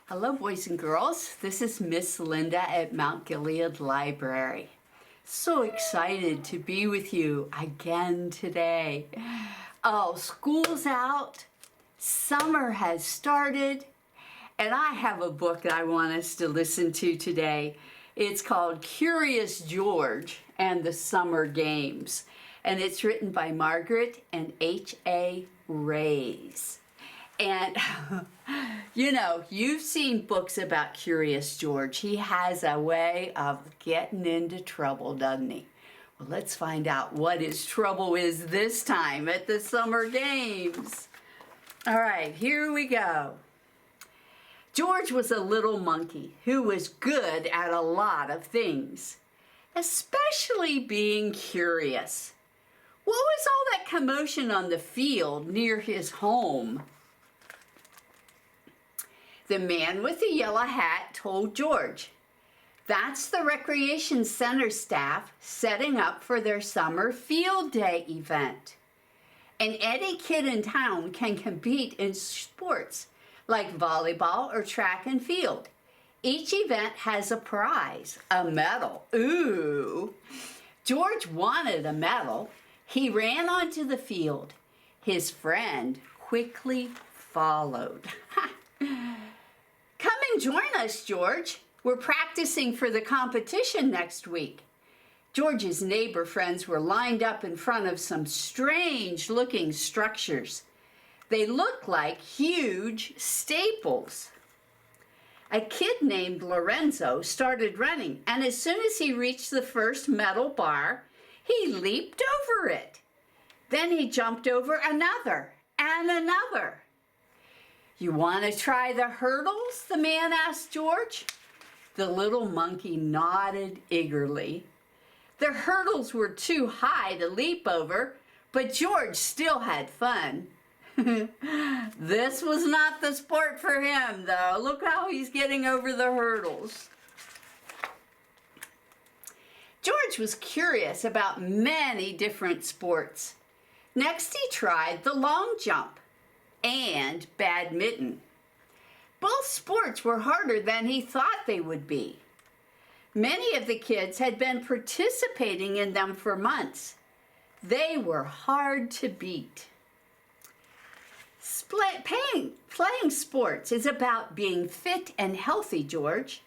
Hello, boys and girls. This is Miss Linda at Mount Gilead Library. So excited to be with you again today. Oh, school's out, summer has started, and I have a book that I want us to listen to today. It's called Curious George and the Summer Games, and it's written by Margaret and H.A. Rays. And, you know, you've seen books about Curious George. He has a way of getting into trouble, doesn't he? Well, let's find out what his trouble is this time at the Summer Games. All right, here we go. George was a little monkey who was good at a lot of things, especially being curious. What was all that commotion on the field near his home? The man with the yellow hat told George, "That's the recreation center staff setting up for their summer field day event. And any kid in town can compete in sports like volleyball or track and field. Each event has a prize, a medal." Ooh! George wanted a medal. He ran onto the field. His friend quickly followed. "Come and join us, George. We're practicing for the competition next week." George's neighbor friends were lined up in front of some strange-looking structures. They looked like huge staples. A kid named Lorenzo started running, and as soon as he reached the first metal bar, he leaped over it. Then he jumped over another and another. "You want to try the hurdles?" the man asked George. The little monkey nodded eagerly. The hurdles were too high to leap over, but George still had fun. This was not the sport for him, though. Look how he's getting over the hurdles. George was curious about many different sports. Next, he tried the long jump and badminton. Both sports were harder than he thought they would be. Many of the kids had been participating in them for months. They were hard to beat. Playing sports is about being fit and healthy, George,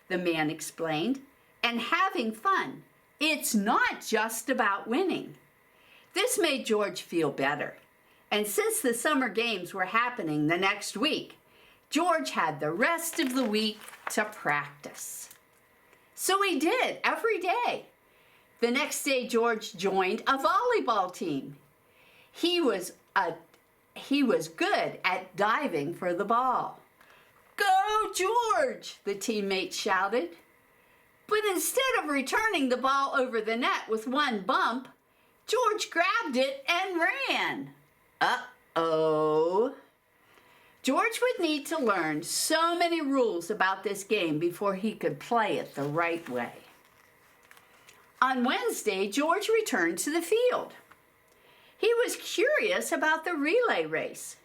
the man explained, and having fun. It's not just about winning. This made George feel better. And since the summer games were happening the next week, George had the rest of the week to practice. So he did every day. The next day, George joined a volleyball team. He was good at diving for the ball. "Go, George!" the teammates shouted. But instead of returning the ball over the net with one bump, George grabbed it and ran. Uh-oh. George would need to learn so many rules about this game before he could play it the right way. On Wednesday, George returned to the field. He was curious about the relay race.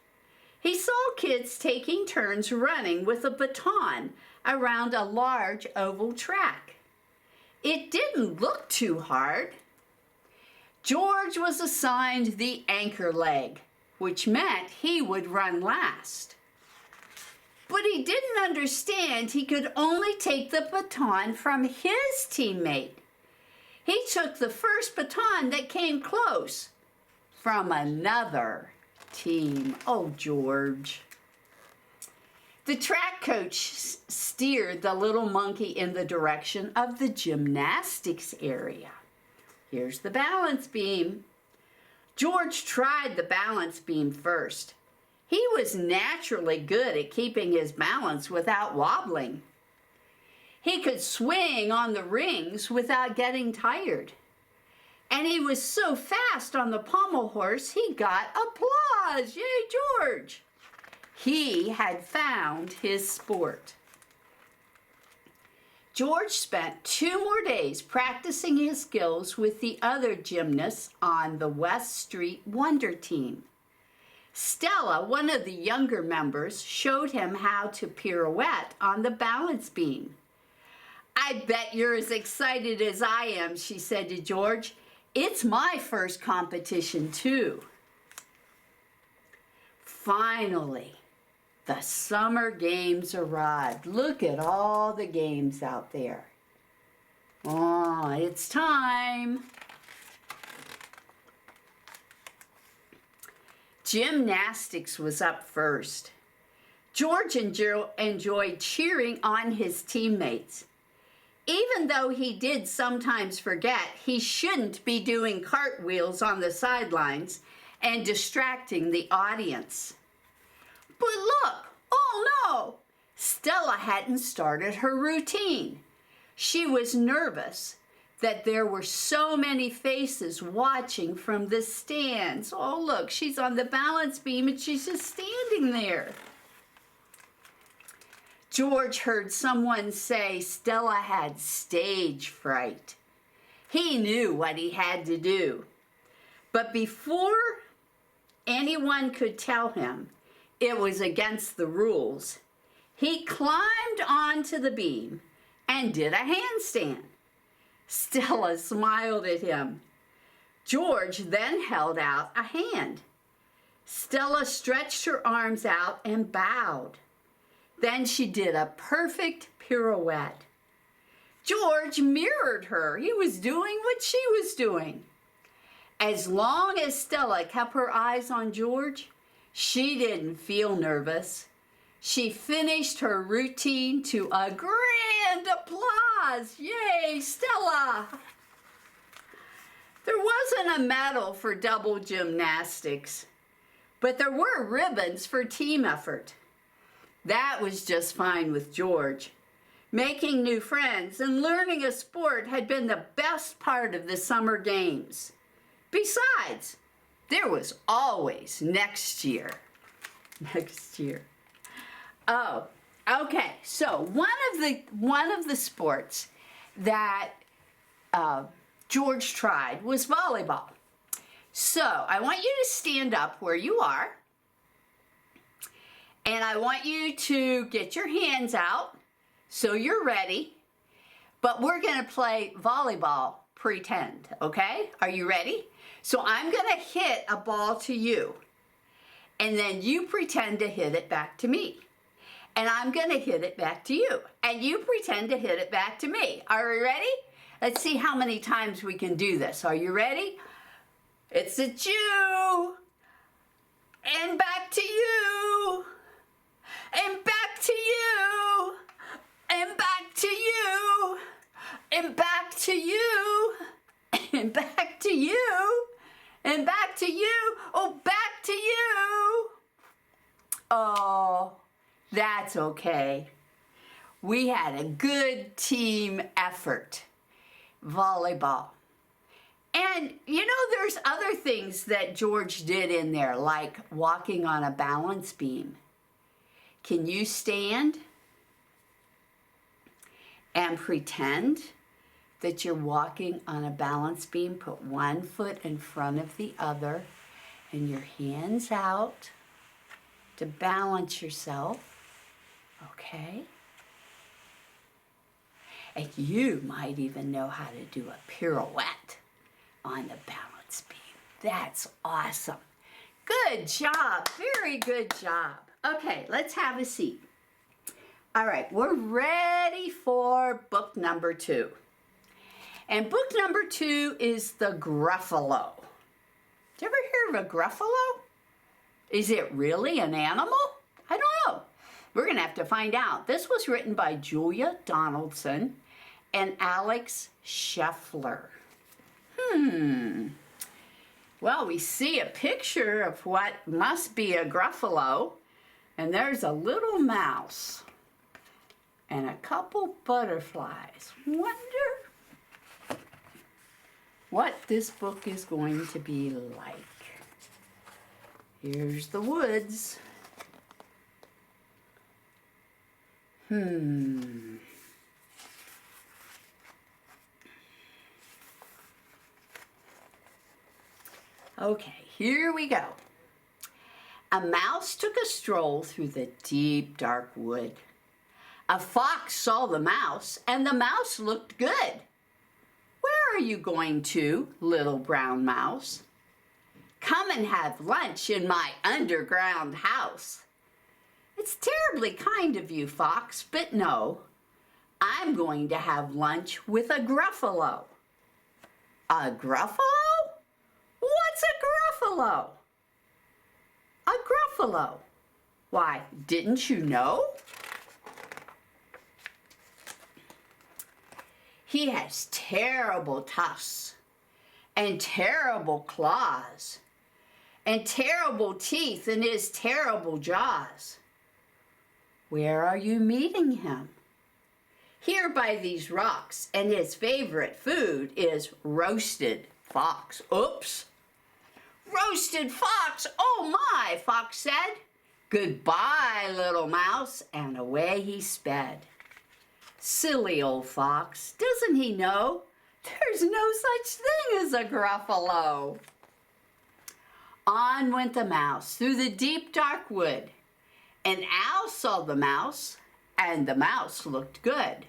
He saw kids taking turns running with a baton around a large oval track. It didn't look too hard. George was assigned the anchor leg, which meant he would run last. But he didn't understand he could only take the baton from his teammate. He took the first baton that came close from another team. Oh, George. The track coach steered the little monkey in the direction of the gymnastics area. Here's the balance beam. George tried the balance beam first. He was naturally good at keeping his balance without wobbling. He could swing on the rings without getting tired. And he was so fast on the pommel horse, he got applause. Yay, George! He had found his sport. George spent 2 more days practicing his skills with the other gymnasts on the West Street Wonder team. Stella, one of the younger members, showed him how to pirouette on the balance beam. "I bet you're as excited as I am," she said to George. "It's my first competition, too." Finally, the summer games arrived. Look at all the games out there. Oh, it's time. Gymnastics was up first. George enjoyed cheering on his teammates. Even though he did sometimes forget he shouldn't be doing cartwheels on the sidelines and distracting the audience. But look, oh no! Stella hadn't started her routine. She was nervous that there were so many faces watching from the stands. Oh, look, she's on the balance beam and she's just standing there. George heard someone say Stella had stage fright. He knew what he had to do. But before anyone could tell him it was against the rules, he climbed onto the beam and did a handstand. Stella smiled at him. George then held out a hand. Stella stretched her arms out and bowed. Then she did a perfect pirouette. George mirrored her. He was doing what she was doing. As long as Stella kept her eyes on George, she didn't feel nervous. She finished her routine to a grand applause. Yay, Stella! There wasn't a medal for double gymnastics, but there were ribbons for team effort. That was just fine with George. Making new friends and learning a sport had been the best part of the summer games. Besides, there was always next year. Next year. Oh, okay. So one of the sports that George tried was volleyball. So I want you to stand up where you are, and I want you to get your hands out so you're ready. But we're going to play volleyball pretend, okay? Are you ready? So I'm going to hit a ball to you, and then you pretend to hit it back to me. And I'm going to hit it back to you. And you pretend to hit it back to me. Are we ready? Let's see how many times we can do this. Are you ready? It's a you. And back to you. And back to you. And back to you. And back to you. And back to you. And back to you. Oh, back to you. Oh. That's okay. We had a good team effort. Volleyball. And you know, there's other things that George did in there, like walking on a balance beam. Can you stand and pretend that you're walking on a balance beam? Put one foot in front of the other and your hands out to balance yourself. Okay? And you might even know how to do a pirouette on the balance beam. That's awesome. Good job. Very good job. Okay, let's have a seat. All right, we're ready for book number 2. And book number 2 is The Gruffalo. Did you ever hear of a Gruffalo? Is it really an animal? I don't know. We're going to have to find out. This was written by Julia Donaldson and Alex Scheffler. Well, we see a picture of what must be a Gruffalo, and there's a little mouse and a couple butterflies. Wonder what this book is going to be like. Here's the woods. Okay, here we go. A mouse took a stroll through the deep, dark wood. A fox saw the mouse, and the mouse looked good. "Where are you going to, little brown mouse?" "Come and have lunch in my underground house." "It's terribly kind of you, fox, but no. I'm going to have lunch with a gruffalo." "A gruffalo? What's a gruffalo?" "A gruffalo. Why, didn't you know? He has terrible tusks and terrible claws and terrible teeth in his terrible jaws." "Where are you meeting him?" "Here by these rocks, and his favorite food is roasted fox." Oops! "Roasted fox! Oh my!" Fox said. "Goodbye, little mouse," and away he sped. Silly old fox, doesn't he know there's no such thing as a gruffalo? On went the mouse through the deep dark wood. An owl saw the mouse, and the mouse looked good.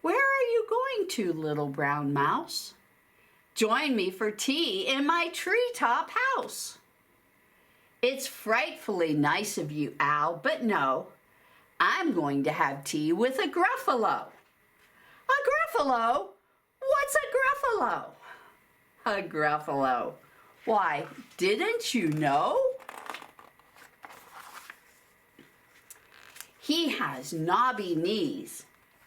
"Where are you going to, little brown mouse?" "Join me for tea in my treetop house." "It's frightfully nice of you, owl, but no, I'm going to have tea with a gruffalo." "A gruffalo? What's a gruffalo?" "A gruffalo. Why, didn't you know? He has knobby knees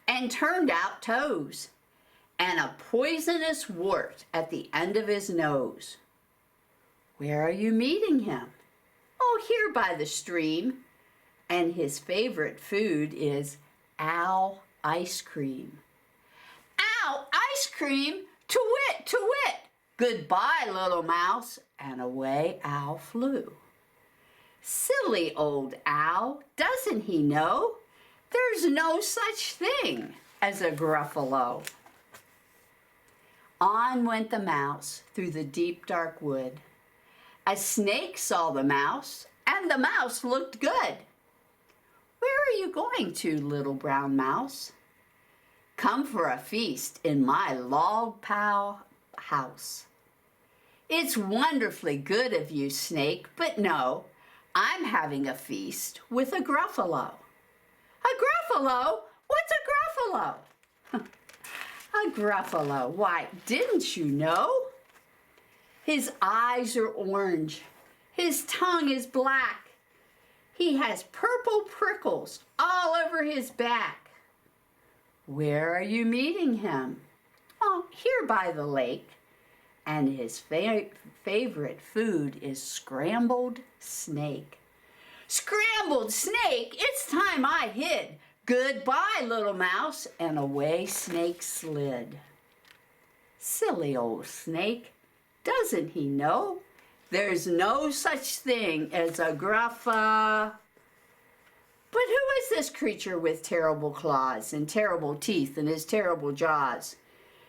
and turned out toes and a poisonous wart at the end of his nose." "Where are you meeting him?" "Oh, here by the stream, and his favorite food is owl ice cream." "Owl ice cream? To-wit, to-wit! Goodbye, little mouse," and away owl flew. Silly old owl, doesn't he know there's no such thing as a gruffalo? On went the mouse through the deep dark wood. A snake saw the mouse, and the mouse looked good. "Where are you going to, little brown mouse?" "Come for a feast in my log pile house." "It's wonderfully good of you, snake, but no, I'm having a feast with a gruffalo." "A gruffalo? What's a gruffalo?" "A gruffalo. Why, didn't you know? His eyes are orange. His tongue is black. He has purple prickles all over his back." "Where are you meeting him?" "Oh, here by the lake, and his favorite food is scrambled snake." "Scrambled snake? It's time I hid. Goodbye, little mouse," and away snake slid. Silly old snake, doesn't he know there's no such thing as a gruffa? But who is this creature with terrible claws and terrible teeth in his terrible jaws?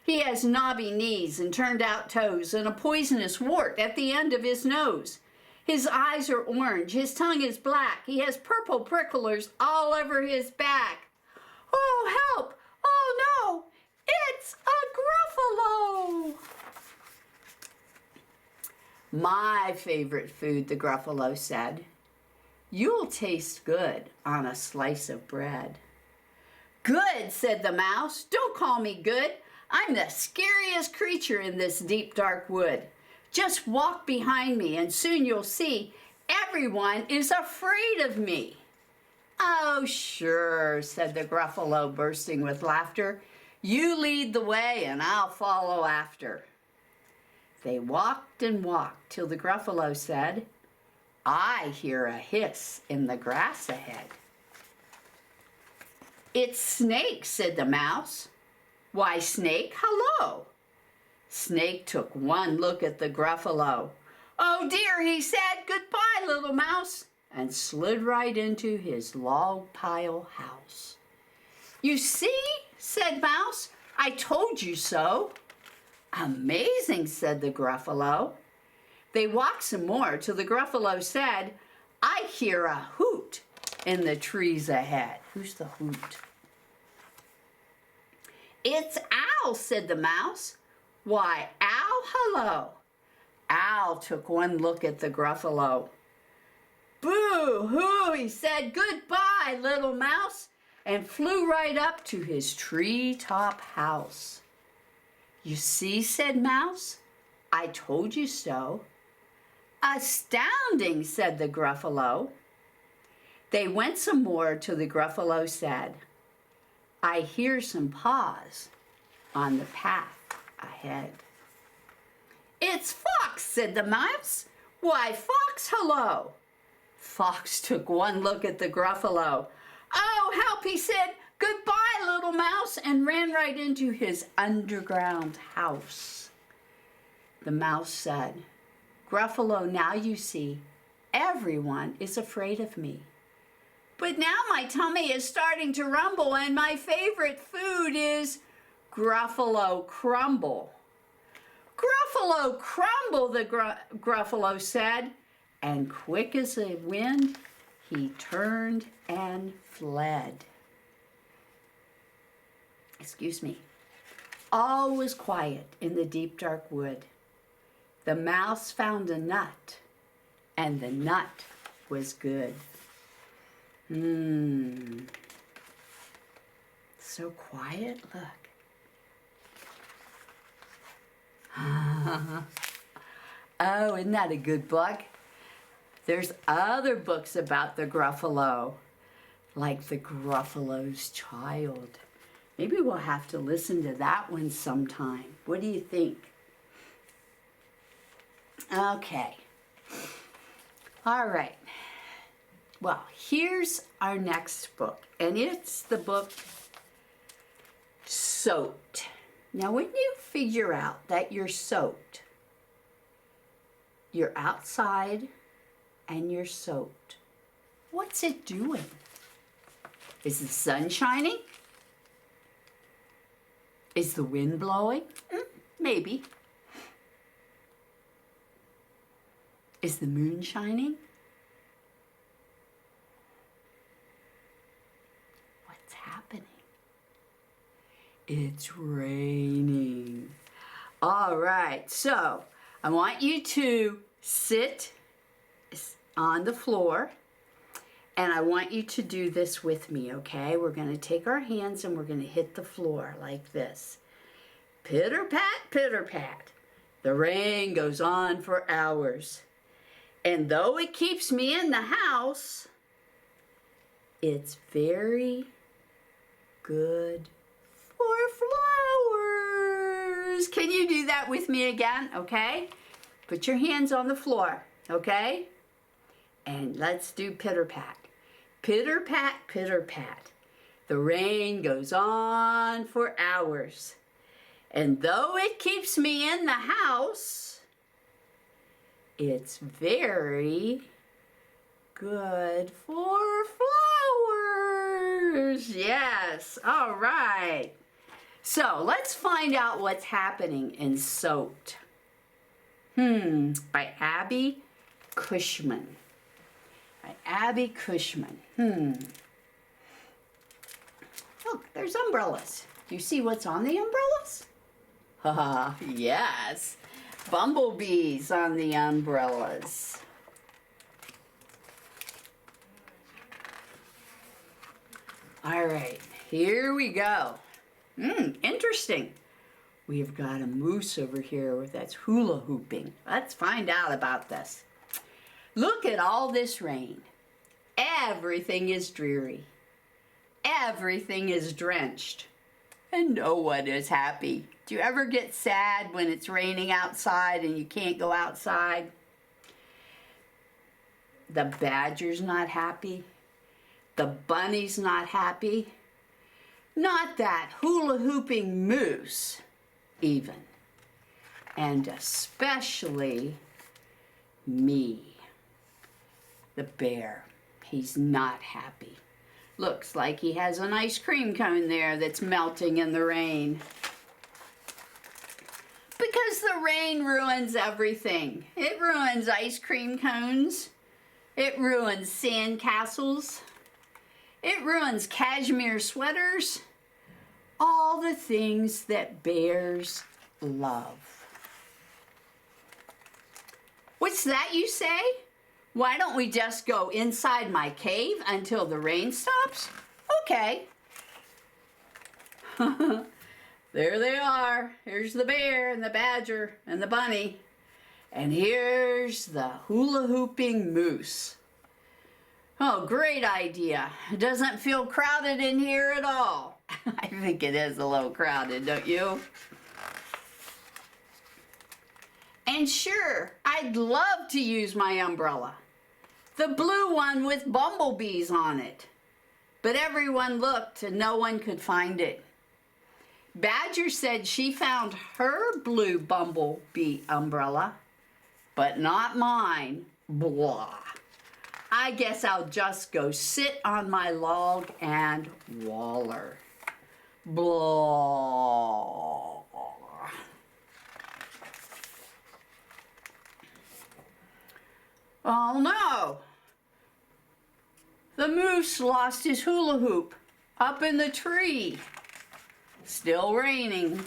He has knobby knees and turned out toes and a poisonous wart at the end of his nose. His eyes are orange, his tongue is black, he has purple pricklers all over his back. Oh, help! Oh, no! It's a gruffalo! "My favorite food," the gruffalo said. "You'll taste good on a slice of bread." "Good," said the mouse. "Don't call me good. I'm the scariest creature in this deep dark wood. Just walk behind me and soon you'll see everyone is afraid of me." "Oh, sure," said the gruffalo, bursting with laughter. "You lead the way and I'll follow after." They walked and walked till the gruffalo said, "I hear a hiss in the grass ahead." "It's Snake," said the mouse. "Why, Snake, hello." Snake took one look at the gruffalo. "Oh dear," he said, "goodbye, little mouse," and slid right into his log pile house. "You see," said Mouse, "I told you so." "Amazing," said the gruffalo. They walked some more till the gruffalo said, I hear a hoot in the trees ahead. Who's the hoot? It's Owl, said the mouse. Why, Owl, hello. Owl took one look at the Gruffalo. Boo-hoo, he said, goodbye, little mouse, and flew right up to his treetop house. You see, said Mouse, I told you so. Astounding, said the Gruffalo. They went some more till the Gruffalo said, I hear some paws on the path ahead. It's Fox, said the mouse. Why, Fox, hello. Fox took one look at the Gruffalo. Oh, help, he said. Goodbye, little mouse, and ran right into his underground house. The mouse said, Gruffalo, now you see, everyone is afraid of me. But now my tummy is starting to rumble, and my favorite food is Gruffalo Crumble. Gruffalo Crumble, the Gruffalo said, and quick as the wind, he turned and fled. Excuse me. All was quiet in the deep dark wood. The mouse found a nut, and the nut was good. So quiet, look. Oh, isn't that a good book? There's other books about the Gruffalo, like The Gruffalo's Child. Maybe we'll have to listen to that one sometime. What do you think? Okay. All right. Well, here's our next book, and it's the book Soaked. Now, when you figure out that you're soaked, you're outside and you're soaked, what's it doing? Is the sun shining? Is the wind blowing? Maybe. Is the moon shining? What's happening? It's raining. All right, so I want you to sit on the floor, and I want you to do this with me, okay? We're going to take our hands and we're going to hit the floor like this. Pitter-pat, pitter-pat. The rain goes on for hours. And though it keeps me in the house, it's very good for flowers. Can you do that with me again, okay? Put your hands on the floor, okay? And let's do pitter-pat. Pitter-pat, pitter-pat. The rain goes on for hours. And though it keeps me in the house, it's very good for flowers. Yes, all right. So let's find out what's happening in Soaked. By Abby Cushman. By Abby Cushman. Look, there's umbrellas. Do you see what's on the umbrellas? Haha, yes. Bumblebees on the umbrellas. All right, here we go. Interesting. We've got a moose over here that's hula hooping. Let's find out about this. Look at all this rain. Everything is dreary. Everything is drenched. And no one is happy. Do you ever get sad when it's raining outside and you can't go outside? The badger's not happy. The bunny's not happy. Not that hula hooping moose, even. And especially me, the bear. He's not happy. Looks like he has an ice cream cone there that's melting in the rain. Because the rain ruins everything. It ruins ice cream cones. It ruins sand castles. It ruins cashmere sweaters. All the things that bears love. What's that you say? Why don't we just go inside my cave until the rain stops? Okay. There they are. Here's the bear and the badger and the bunny. And here's the hula hooping moose. Oh, great idea. It doesn't feel crowded in here at all. I think it is a little crowded, don't you? And sure, I'd love to use my umbrella. The blue one with bumblebees on it. But everyone looked and no one could find it. Badger said she found her blue bumblebee umbrella, but not mine. Blah. I guess I'll just go sit on my log and waller. Blah. Oh no! The moose lost his hula hoop up in the tree. Still raining.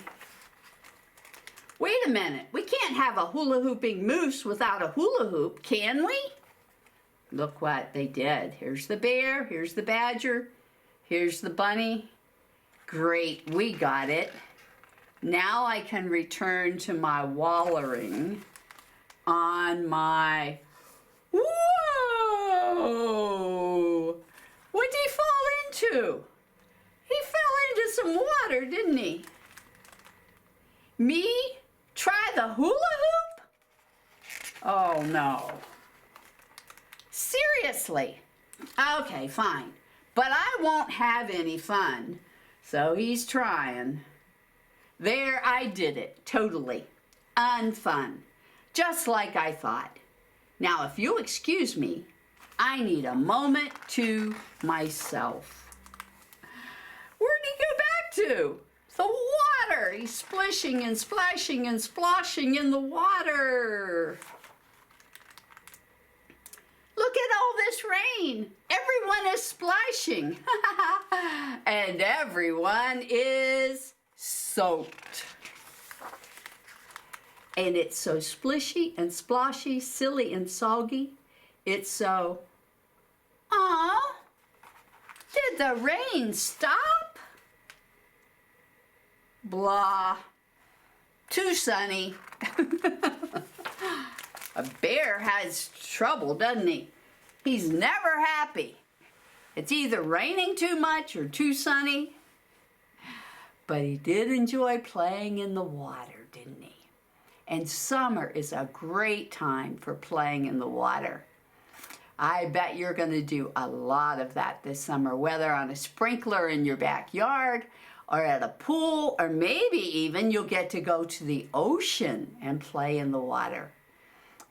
Wait a minute, we can't have a hula hooping moose without a hula hoop, can we? Look what they did. Here's the bear, here's the badger, here's the bunny. Great, we got it. Now I can return to my wallering on my... Whoa! What did he fall into? He fell into some water, didn't he? Me? Try the hula hoop? Oh, no. Seriously? Okay, fine. But I won't have any fun. So he's trying. There, I did it. Totally. Unfun. Just like I thought. Now, if you'll excuse me, I need a moment to myself. Where'd he go back to? The water. He's splishing and splashing and sploshing in the water. Look at all this rain. Everyone is splashing. And everyone is soaked. And it's so splishy and splashy, silly and soggy. It's so... Aw! Did the rain stop? Blah. Too sunny. A bear has trouble, doesn't he? He's never happy. It's either raining too much or too sunny. But he did enjoy playing in the water, didn't he? And summer is a great time for playing in the water. I bet you're going to do a lot of that this summer, whether on a sprinkler in your backyard or at a pool, or maybe even you'll get to go to the ocean and play in the water.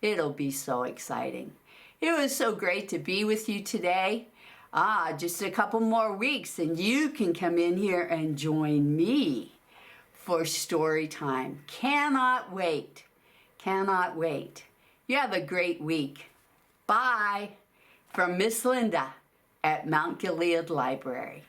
It'll be so exciting. It was so great to be with you today. Just a couple more weeks and you can come in here and join me for story time. Cannot wait. Cannot wait. You have a great week. Bye from Miss Linda at Mount Gilead Library.